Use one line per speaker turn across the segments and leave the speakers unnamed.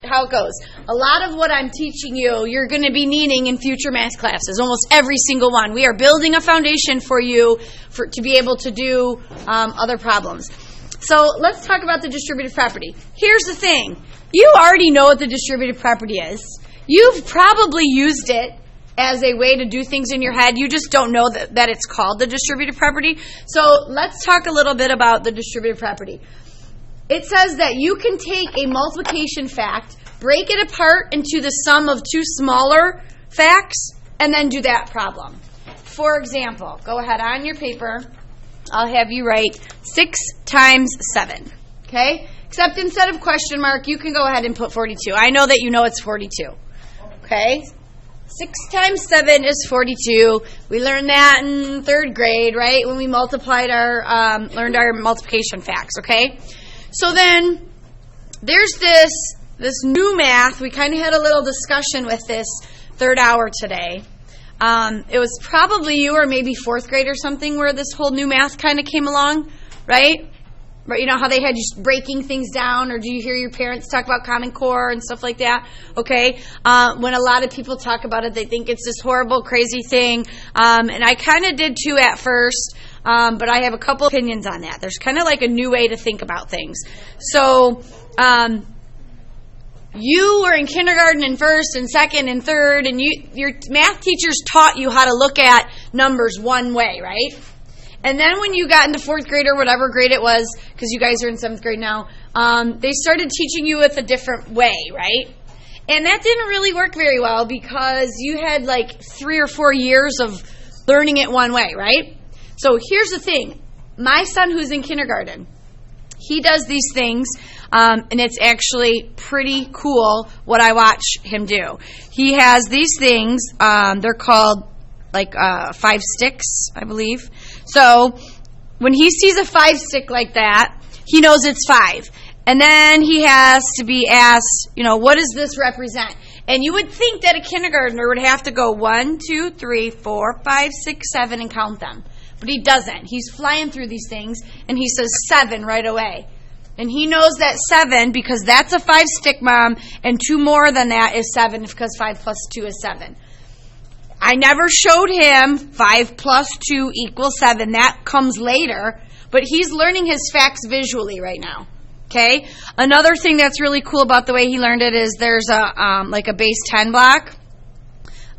how it goes. A lot of what I'm teaching you, you're going to be needing in future math classes, almost every single one. We are building a foundation for you to be able to do other problems. So let's talk about the distributive property. Here's the thing. You already know what the distributive property is. You've probably used it as a way to do things in your head. You just don't know that it's called the distributive property. So let's talk a little bit about the distributive property. It says that you can take a multiplication fact, break it apart into the sum of two smaller facts, and then do that problem. For example, go ahead on your paper. I'll have you write 6 times 7. Okay? Except instead of question mark, you can go ahead and put 42. I know that you know it's 42. Okay? 6 times 7 is 42. We learned that in 3rd grade, right? When we multiplied learned our multiplication facts, okay? So then, there's this new math. We kind of had a little discussion with this 3rd hour today. It was probably you or maybe 4th grade or something where this whole new math kind of came along, right? But you know how they had you breaking things down, or do you hear your parents talk about Common Core and stuff like that? Okay, when a lot of people talk about it, they think it's this horrible, crazy thing, and I kind of did too at first, but I have a couple opinions on that. There's kind of like a new way to think about things. So, you were in kindergarten and 1st and 2nd and 3rd, and your math teachers taught you how to look at numbers one way, right? And then when you got into 4th grade or whatever grade it was, because you guys are in 7th grade now, they started teaching you with a different way, right? And that didn't really work very well because you had like 3 or 4 years of learning it one way, right? So here's the thing. My son who's in kindergarten, he does these things, and it's actually pretty cool what I watch him do. He has these things, they're called like 5 sticks, I believe. So when he sees a 5 stick like that, he knows it's 5. And then he has to be asked, what does this represent? And you would think that a kindergartner would have to go 1, 2, 3, 4, 5, 6, 7 and count them. But he doesn't. He's flying through these things, and he says 7 right away. And he knows that 7, because that's a 5 stick, Mom, and 2 more than that is 7, because 5 plus 2 is 7. I never showed him 5 plus 2 equals 7. That comes later, but he's learning his facts visually right now. Okay? Another thing that's really cool about the way he learned it is there's a base 10 block.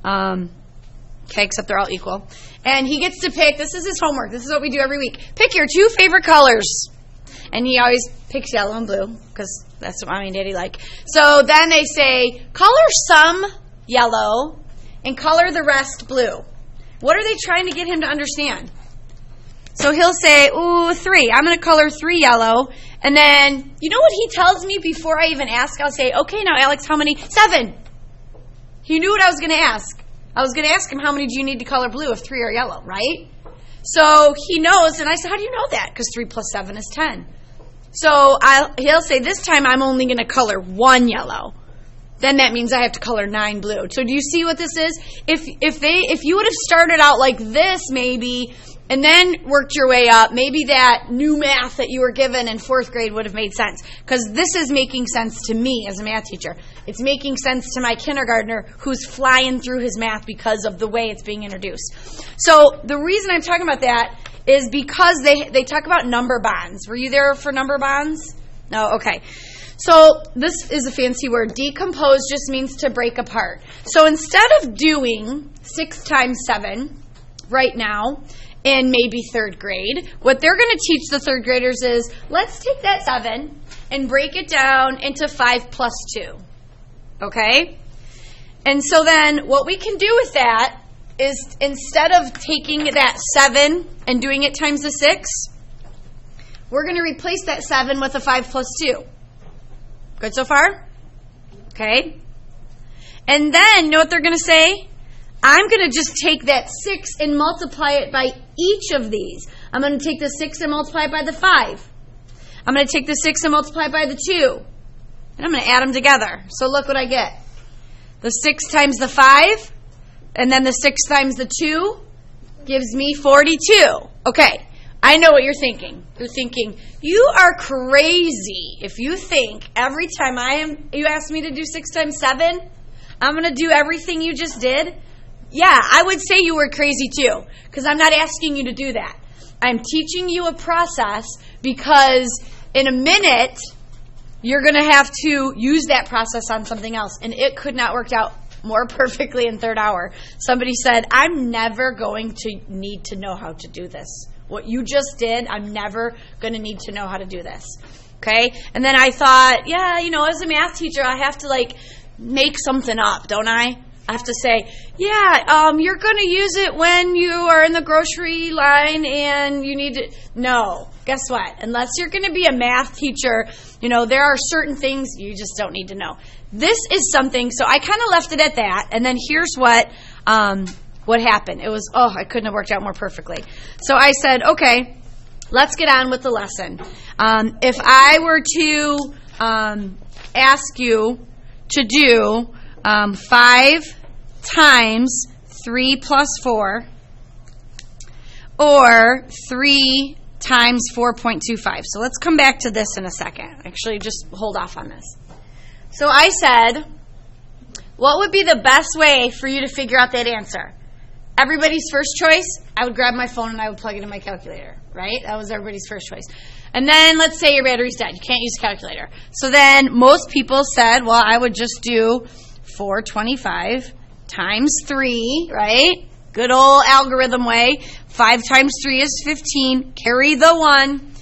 Okay, except they're all equal. And he gets to pick, this is his homework, this is what we do every week. Pick your 2 favorite colors. And he always picks yellow and blue, because that's what Mommy and Daddy like. So then they say, color some yellow and color the rest blue. What are they trying to get him to understand? So he'll say, 3. I'm going to color 3 yellow. And then, you know what he tells me before I even ask? I'll say, okay, now Alex, how many? 7. He knew what I was going to ask. I was going to ask him, how many do you need to color blue if 3 are yellow, right? So he knows, and I said, how do you know that? Because 3 plus 7 is 10. So he'll say, this time I'm only going to color 1 yellow. Then that means I have to color 9 blue. So do you see what this is? If you would have started out like this maybe, and then worked your way up, maybe that new math that you were given in 4th grade would have made sense. Because this is making sense to me as a math teacher. It's making sense to my kindergartner who's flying through his math because of the way it's being introduced. So the reason I'm talking about that is because they talk about number bonds. Were you there for number bonds? No? Okay. So this is a fancy word. Decompose just means to break apart. So instead of doing 6 times 7 right now, in maybe 3rd grade, what they're going to teach the 3rd graders is, let's take that 7 and break it down into 5 plus 2. Okay? And so then what we can do with that is, instead of taking that 7 and doing it times the 6, we're going to replace that 7 with a 5 plus 2. Good so far? Okay. And then, you know what they're going to say? I'm going to just take that 6 and multiply it by each of these. I'm going to take the 6 and multiply it by the 5. I'm going to take the 6 and multiply it by the 2. And I'm going to add them together. So look what I get. The 6 times the 5, and then the 6 times the 2 gives me 42. Okay. I know what you're thinking. You're thinking, you are crazy if you think every time you ask me to do 6 times 7, I'm going to do everything you just did. Yeah, I would say you were crazy too, because I'm not asking you to do that. I'm teaching you a process because in a minute, you're going to have to use that process on something else. And it could not work out more perfectly in third hour. Somebody said, I'm never going to need to know how to do this. What you just did, I'm never going to need to know how to do this. Okay? And then I thought, yeah, as a math teacher, I have to make something up, don't I? I have to say, yeah, you're going to use it when you are in the grocery line and you need to. No. Guess what? Unless you're going to be a math teacher, there are certain things you just don't need to know. This is something, so I kind of left it at that. And then here's what happened. It was, I couldn't have worked out more perfectly. So I said, okay, let's get on with the lesson. If I were to ask you to do 5 times 3 plus 4, or 3 times 4.25. So let's come back to this in a second. Actually, just hold off on this. So I said, what would be the best way for you to figure out that answer? Everybody's first choice, I would grab my phone and I would plug it in my calculator, right? That was everybody's first choice. And then let's say your battery's dead. You can't use a calculator. So then most people said, well, I would just do 425 times 3, right? Good old algorithm way. 5 times 3 is 15. Carry the 1.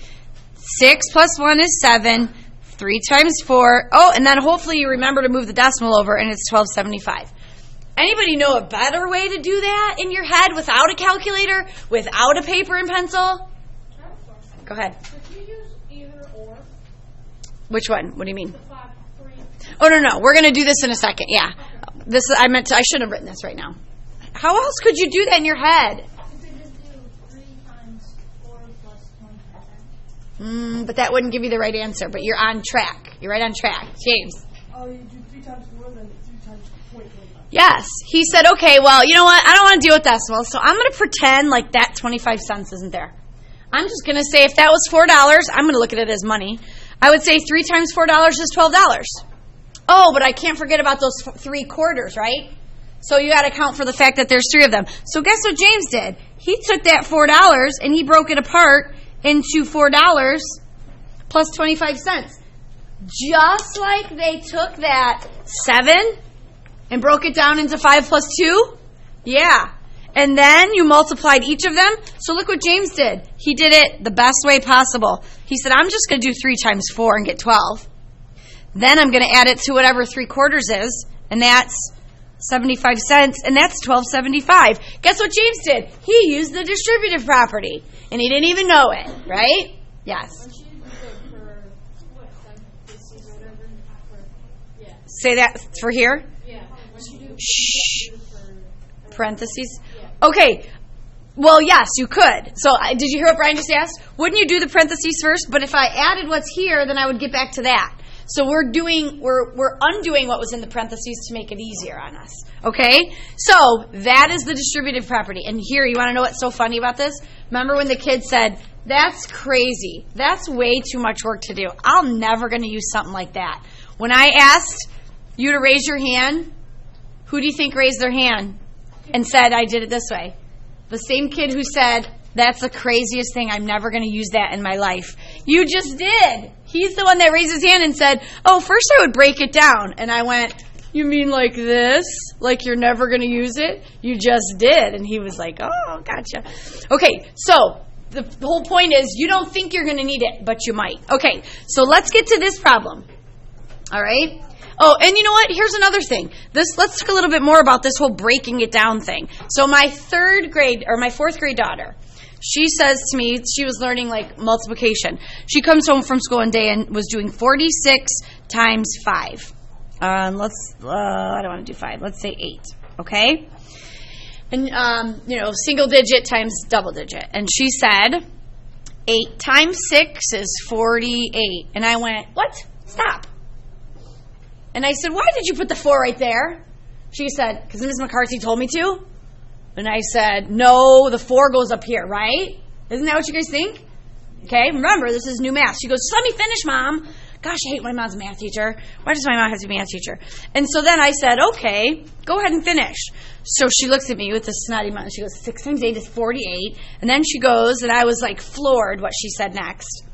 6 plus 1 is 7. 3 times 4. Oh, and then hopefully you remember to move the decimal over, and it's 1275. Anybody know a better way to do that in your head without a calculator, without a paper and pencil? Go ahead.
Could you use either or?
Which one? What do you mean?
The 5, 3.
Oh, no. We're going to do this in a second. Yeah. I shouldn't have written this right now. How else could you do that in your head?
You could just do 3 times 4 plus 25.
But that wouldn't give you the right answer. But you're on track. You're right on track. James.
Oh, you do 3 times 4, then 3 times 0.25.
Yes. He said, okay, well, you know what? I don't want to deal with decimals, so I'm going to pretend like that 25 cents isn't there. I'm just going to say if that was $4, I'm going to look at it as money. I would say 3 times $4 is $12. Oh, but I can't forget about those 3 quarters, right? So you got to account for the fact that there's 3 of them. So guess what James did? He took that $4 and he broke it apart into $4 plus 25 cents. Just like they took that 7 and broke it down into 5 plus 2. Yeah. And then you multiplied each of them. So look what James did. He did it the best way possible. He said, I'm just going to do 3 times 4 and get 12. Then I'm going to add it to whatever 3 quarters is, and that's 75 cents, and that's $12.75. Guess what James did? He used the distributive property, and he didn't even know it, right? Yes.
Once you use it for parentheses or whatever, yeah.
Say that for here.
Yeah. Once you do
Shh.
for
Parentheses.
Yeah.
Okay. Well, yes, you could. So did you hear what Brian just asked? Wouldn't you do the parentheses first? But if I added what's here, then I would get back to that. So we're undoing what was in the parentheses to make it easier on us. Okay? So that is the distributive property. And here, you want to know what's so funny about this? Remember when the kid said, that's crazy. That's way too much work to do. I'm never going to use something like that. When I asked you to raise your hand, who do you think raised their hand and said, I did it this way? The same kid who said, that's the craziest thing. I'm never going to use that in my life. You just did. He's the one that raised his hand and said, oh, first I would break it down. And I went, you mean like this? Like you're never going to use it? You just did. And he was like, oh, gotcha. Okay, so the whole point is you don't think you're going to need it, but you might. Okay, so let's get to this problem. All right? Oh, and you know what? Here's another thing. Let's talk a little bit more about this whole breaking it down thing. So my fourth grade daughter, she says to me, she was learning like multiplication. She comes home from school one day and was doing 46 times 5. I don't want to do 5. Let's say 8. Okay? And, single digit times double digit. And she said, 8 times 6 is 48. And I went, what? Stop. And I said, why did you put the 4 right there? She said, because Ms. McCarthy told me to. And I said, no, the 4 goes up here, right? Isn't that what you guys think? Okay, remember, this is new math. She goes, "Just let me finish, Mom." Gosh, I hate my mom's a math teacher. Why does my mom have to be a math teacher? And so then I said, okay, go ahead and finish. So she looks at me with this snotty mouth, and she goes, 6 times 8 is 48. And then she goes, and I was like floored what she said next.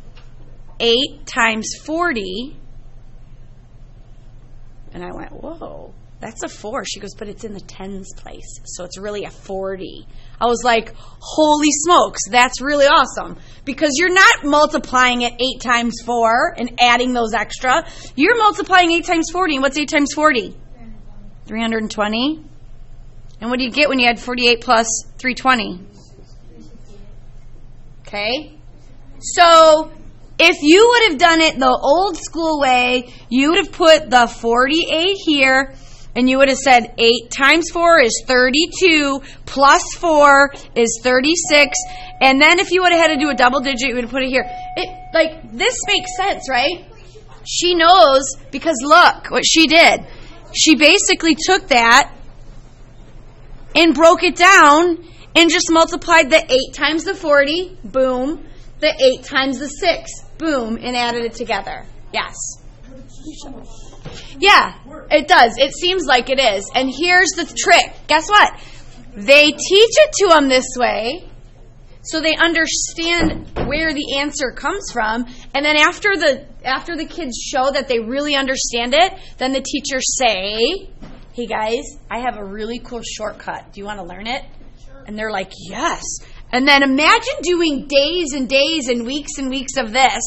8 times 40. And I went, whoa, that's a 4. She goes, but it's in the tens place, so it's really a 40. I was like, holy smokes, that's really awesome. Because you're not multiplying it 8 times 4 and adding those extra. You're multiplying 8 times 40. And what's 8 times 40? 320. And what do you get when you add 48 plus 320? Okay? So if you would have done it the old school way, you would have put the 48 here, and you would have said 8 times 4 is 32, plus 4 is 36, and then if you would have had to do a double digit, you would have put it here. This makes sense, right? She knows, because look what she did. She basically took that and broke it down and just multiplied the 8 times the 40, boom, the 8 times the 6, boom, and added it together. Yes. Yeah, it does. It seems like it is. And here's the trick. Guess what? They teach it to them this way so they understand where the answer comes from. And then after the kids show that they really understand it, then the teachers say, hey guys, I have a really cool shortcut. Do you want to learn it? And they're like, yes. And then imagine doing days and days and weeks of this.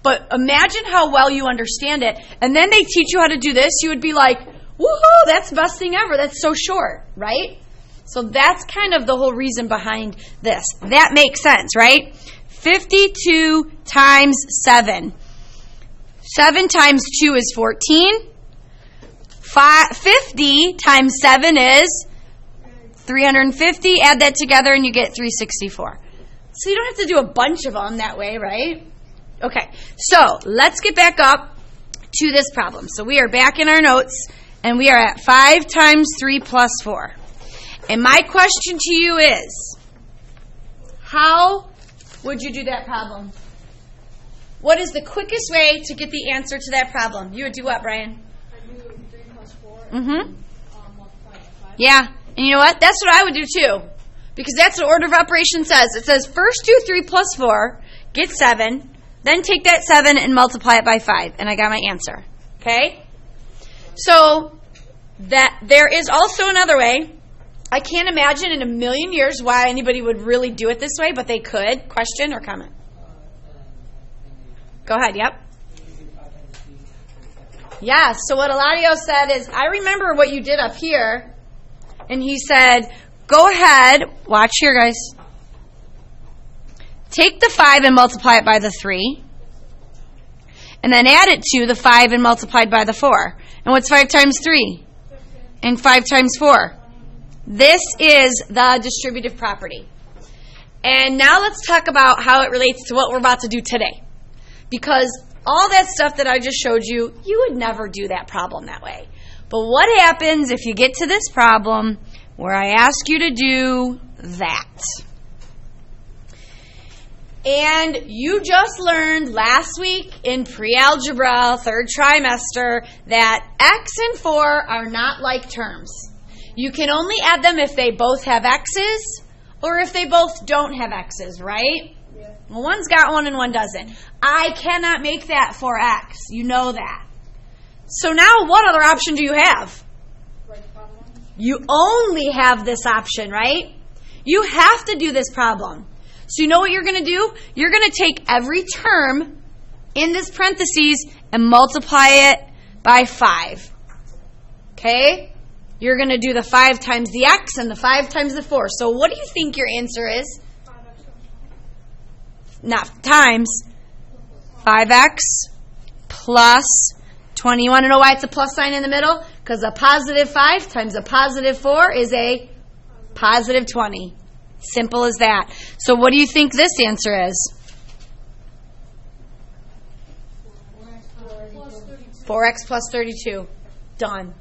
But imagine how well you understand it. And then they teach you how to do this. You would be like, woohoo, that's the best thing ever. That's so short, right? So that's kind of the whole reason behind this. That makes sense, right? 52 times 7. 7 times 2 is 14. 50 times 7 is 350. Add that together and you get 364. So you don't have to do a bunch of them that way, right? Okay, so let's get back up to this problem. So we are back in our notes, and we are at 5 times 3 plus 4. And my question to you is, how would you do that problem? What is the quickest way to get the answer to that problem? You would do what, Brian?
I do 3 plus 4.
Mm-hmm.
Multiply by 5.
Yeah, and you know what? That's what I would do too. Because that's what order of operation says. It says first do 3 plus 4, get 7, then take that 7 and multiply it by 5. And I got my answer. Okay? So, that there is also another way. I can't imagine in a million years why anybody would really do it this way, but they could. Question or comment? Go ahead, yep. Yeah, so what Eladio said is, I remember what you did up here. And he said, go ahead, watch here guys. Take the 5 and multiply it by the 3. And then add it to the 5 and multiplied by the 4. And what's 5 times 3? And 5 times 4. This is the distributive property. And now let's talk about how it relates to what we're about to do today. Because all that stuff that I just showed you, you would never do that problem that way. But what happens if you get to this problem where I ask you to do that? And you just learned last week in pre-algebra, 3rd trimester, that x and 4 are not like terms. You can only add them if they both have x's or if they both don't have x's, right? Yeah. Well, one's got one and one doesn't. I cannot make that 4x. You know that. So now what other option do you have? You only have this option, right? You have to do this problem. So you know what you're going to do? You're going to take every term in this parentheses and multiply it by 5. Okay? You're going to do the 5 times the x and the 5 times the 4. So what do you think your answer is? Not times. 5x plus 20. You want to know why it's a plus sign in the middle? Because a positive 5 times a positive 4 is a positive 20. Simple as that. So what do you think this answer is? 4x plus 32. Done.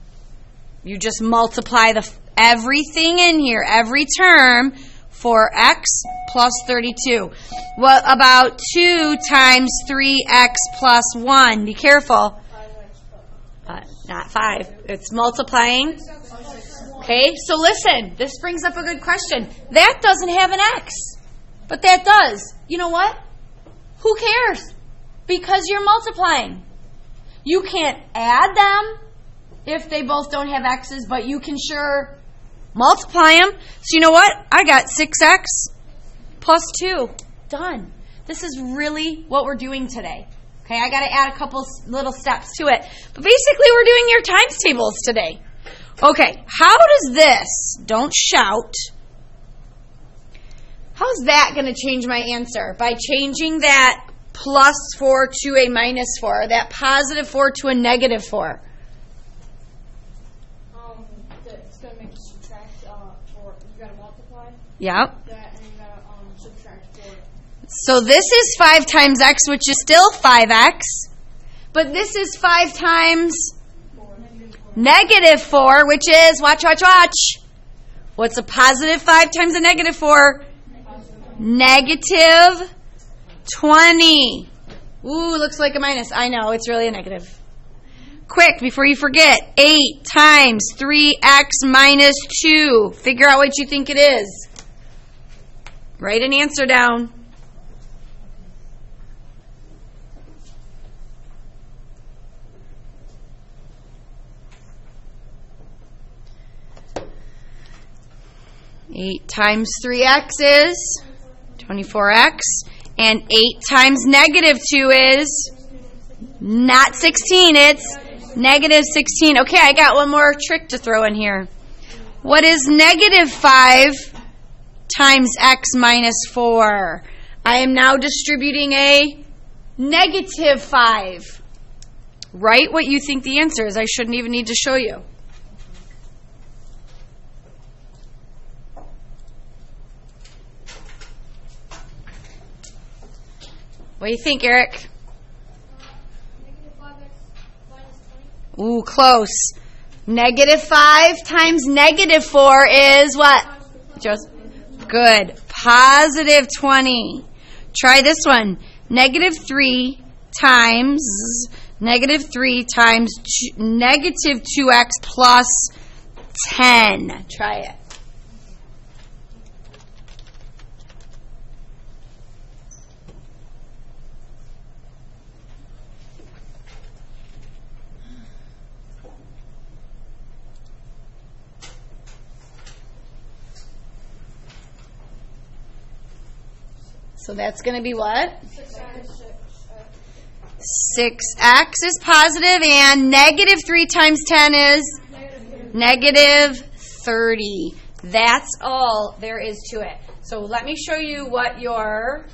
You just multiply everything in here, every term, 4x plus 32. What about 2 times 3x plus 1? Be careful.
5x
Not 5. It's multiplying. Okay, so listen. This brings up a good question. That doesn't have an x, but that does. You know what? Who cares? Because you're multiplying. You can't add them if they both don't have x's, but you can sure multiply them. So you know what? I got 6x plus 2. Done. This is really what we're doing today. Okay, I got to add a couple little steps to it. But basically, we're doing your times tables today. Okay, how does this, don't shout, how's that going to change my answer? By changing that plus 4 to a minus 4, that positive 4 to a negative 4.
It's going to make you subtract 4. You got to multiply
Yep.
that, and you got to subtract 4.
So this is 5 times x, which is still 5x. But this is 5 times negative 4, which is, watch. What's a positive 5 times a negative 4? Negative 20. Ooh, looks like a minus. I know, it's really a negative. Quick, before you forget, 8 times 3x minus 2. Figure out what you think it is. Write an answer down. Eight times 3x is 24x. And 8 times negative 2 is not 16, it's negative 16. Okay, I got one more trick to throw in here. What is negative 5 times x minus 4? I am now distributing a negative 5. Write what you think the answer is. I shouldn't even need to show you. What do you think, Eric?
Negative 5x minus 20.
Ooh, close. Negative 5 times negative 4 is what? Just good. Positive 20. Try this one. Negative 3 times negative 2x plus 10. Try it. So that's going to be what? 6x is positive, and negative 3 times 10 is negative 30. That's all there is to it. So let me show you what your